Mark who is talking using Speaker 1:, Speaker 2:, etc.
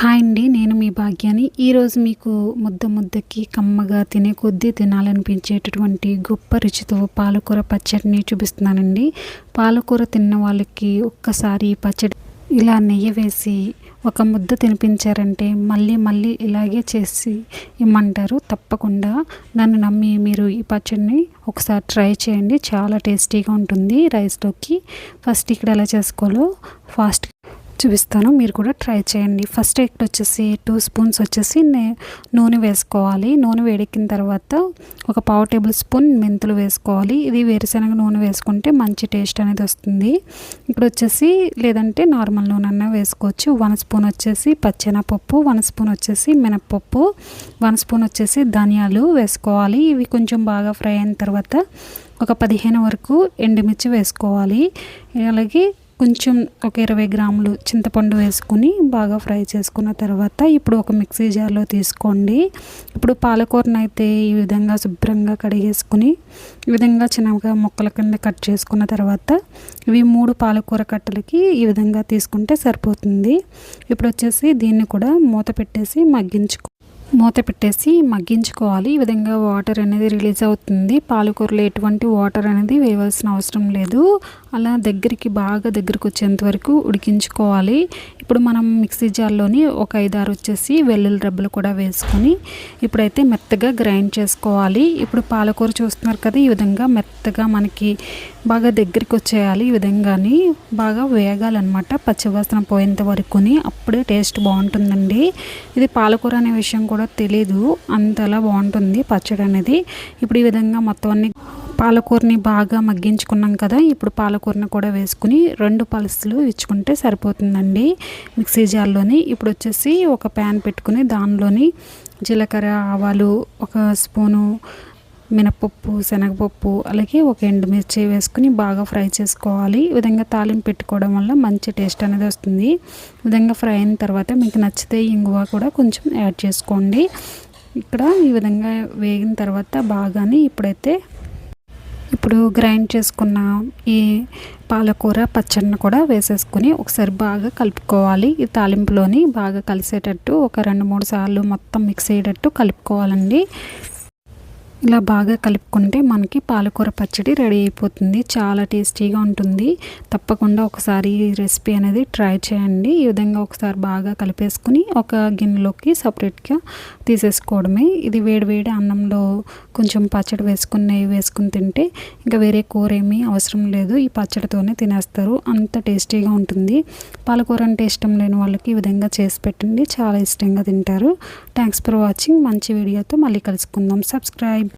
Speaker 1: Hi అండి, నేను మీ భాగ్యాని. ఈరోజు మీకు ముద్దకి కమ్మగా తినే కొద్దీ తినాలనిపించేటటువంటి గొప్ప రుచితో పాలకూర పచ్చడిని చూపిస్తున్నానండి. పాలకూర తిన్న వాళ్ళకి ఒక్కసారి ఈ పచ్చడి ఇలా నెయ్యి వేసి ఒక ముద్ద తినిపించారంటే మళ్ళీ ఇలాగే చేసి ఇమ్మంటారు. తప్పకుండా నన్ను నమ్మి మీరు ఈ పచ్చడిని ఒకసారి ట్రై చేయండి. చాలా టేస్టీగా ఉంటుంది రైస్లోకి. ఫస్ట్ ఇక్కడ ఎలా చేసుకోవాలో ఫాస్ట్ చూపిస్తాను, మీరు కూడా ట్రై చేయండి. ఫస్ట్ ఇక్కడ వచ్చేసి 2 స్పూన్స్ వచ్చేసి నూనె వేసుకోవాలి. నూనె వేడెక్కిన తర్వాత ఒక 1/2 టేబుల్ స్పూన్ మెంతులు వేసుకోవాలి. ఇది వేరుశనగ నూనె వేసుకుంటే మంచి టేస్ట్ అనేది వస్తుంది. ఇక్కడ వచ్చేసి లేదంటే నార్మల్ నూనె అన్న వేసుకోవచ్చు. 1 స్పూన్ వచ్చేసి పచ్చెనపప్పు, 1 స్పూన్ వచ్చేసి మినప్పప్పు, 1 స్పూన్ వచ్చేసి ధనియాలు వేసుకోవాలి. ఇవి కొంచెం బాగా ఫ్రై అయిన తర్వాత ఒక 15 వరకు ఎండుమిర్చి వేసుకోవాలి. అలాగే కొంచెం ఒక 20 గ్రాములు చింతపండు వేసుకుని బాగా ఫ్రై చేసుకున్న తర్వాత ఇప్పుడు ఒక మిక్సీ జార్లో తీసుకోండి. ఇప్పుడు పాలకూరను అయితే ఈ విధంగా శుభ్రంగా కడిగేసుకుని ఈ విధంగా చిన్నగా ముక్కల కింద కట్ చేసుకున్న తర్వాత ఇవి 3 పాలకూర కట్టలకి ఈ విధంగా తీసుకుంటే సరిపోతుంది. ఇప్పుడు వచ్చేసి దీన్ని కూడా మూత పెట్టేసి మగ్గించుకోవాలి. ఈ విధంగా వాటర్ అనేది రిలీజ్ అవుతుంది. పాలకూరలో ఎటువంటి వాటర్ అనేది వేయవలసిన అవసరం లేదు. అలా బాగా దగ్గరికి వచ్చేంత వరకు ఉడికించుకోవాలి. ఇప్పుడు మనం మిక్సీ జార్లోని ఒక 5-6 వచ్చేసి వెల్లుల్లి రెబ్బలు కూడా వేసుకొని ఇప్పుడైతే మెత్తగా గ్రైండ్ చేసుకోవాలి. ఇప్పుడు పాలకూర చూస్తున్నారు కదా, ఈ విధంగా మెత్తగా మనకి బాగా దగ్గరికి వచ్చేయాలి. ఈ విధంగాని బాగా వేగాలన్నమాట, పచ్చివాసన పోయేంత వరకుని. అప్పుడే టేస్ట్ బాగుంటుందండి. ఇది పాలకూర అనే విషయం కూడా తెలీదు, అంతలా బాగుంటుంది పచ్చడి అనేది. ఇప్పుడు ఈ విధంగా మొత్తం అన్ని పాలకూరని బాగా మగ్గించుకున్నాం కదా, ఇప్పుడు పాలకూరని కూడా వేసుకుని 2 పలుసులు ఇచ్చుకుంటే సరిపోతుందండి మిక్సీ జార్లోని. ఇప్పుడు వచ్చేసి ఒక ప్యాన్ పెట్టుకుని దానిలోని జీలకర్ర, ఆవాలు, 1 స్పూను మినపప్పు, శనగపప్పు, అలాగే ఒక ఎండుమిర్చి వేసుకుని బాగా ఫ్రై చేసుకోవాలి. ఈ విధంగా తాలింపు పెట్టుకోవడం వల్ల మంచి టేస్ట్ అనేది వస్తుంది. ఈ విధంగా ఫ్రై అయిన తర్వాత మీకు నచ్చితే ఇంగువ కూడా కొంచెం యాడ్ చేసుకోండి. ఇక్కడ ఈ విధంగా వేగిన తర్వాత బాగానే ఇప్పుడు గ్రైండ్ చేసుకున్న ఈ పాలకూర పచ్చడిని కూడా వేసేసుకుని ఒకసారి బాగా కలుపుకోవాలి. ఈ తాలింపులోని బాగా కలిసేటట్టు ఒక 2-3 సార్లు మొత్తం మిక్స్ అయ్యేటట్టు కలుపుకోవాలండి. ఇలా బాగా కలుపుకుంటే మనకి పాలకూర పచ్చడి రెడీ అయిపోతుంది. చాలా టేస్టీగా ఉంటుంది. తప్పకుండా ఒకసారి ఈ రెసిపీ అనేది ట్రై చేయండి. ఈ విధంగా ఒకసారి బాగా కలిపేసుకుని ఒక గిన్నెలోకి సపరేట్గా తీసేసుకోవడమే. ఇది వేడి అన్నంలో కొంచెం పచ్చడి వేసుకుని నెయ్యి వేసుకుని తింటే ఇంకా వేరే కూర ఏమీ అవసరం లేదు. ఈ పచ్చడితోనే తినేస్తారు, అంత టేస్టీగా ఉంటుంది. పాలకూర అంటే ఇష్టం లేని వాళ్ళకి ఈ విధంగా చేసి పెట్టండి, చాలా ఇష్టంగా తింటారు. Thanks for watching. మంచి వీడియోతో మళ్ళీ కలుసుకుందాం. సబ్స్క్రైబ్.